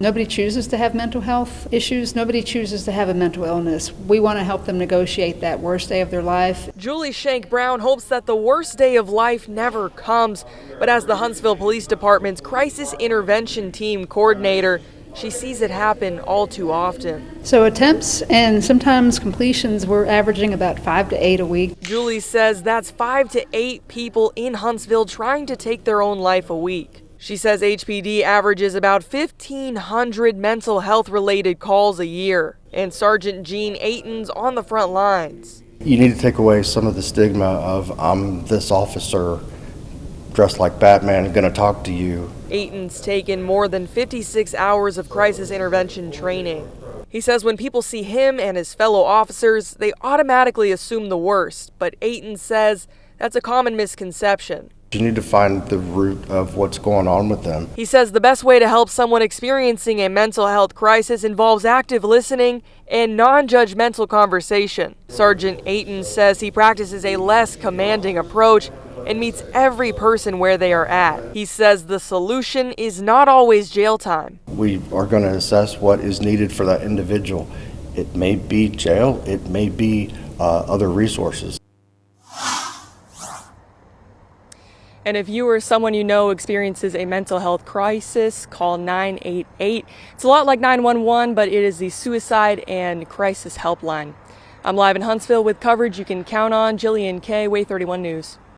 Nobody chooses to have mental health issues. Nobody chooses to have a mental illness. We want to help them negotiate that worst day of their life. Julie Shank Brown hopes that the worst day of life never comes. But as the Huntsville Police Department's crisis intervention team coordinator, she sees it happen all too often. So attempts and sometimes completions, we're averaging about 5 to 8 a week. Julie says that's 5 to 8 people in Huntsville trying to take their own life a week. She says HPD averages about 1,500 mental health related calls a year. And Sergeant Gene Aiton's on the front lines. You need to take away some of the stigma of I'm this officer dressed like Batman going to talk to you. Aiton's taken more than 56 hours of crisis intervention training. He says when people see him and his fellow officers, they automatically assume the worst. But Aiton says that's a common misconception. You need to find the root of what's going on with them. He says the best way to help someone experiencing a mental health crisis involves active listening and non-judgmental conversation. Sergeant Aiton says he practices a less commanding approach and meets every person where they are at. He says the solution is not always jail time. We are going to assess what is needed for that individual. It may be jail, it may be other resources. And if you or someone you know experiences a mental health crisis, call 988. It's a lot like 911, but it is the suicide and crisis helpline. I'm live in Huntsville with coverage you can count on. Jillian Kay, WAAY 31 News.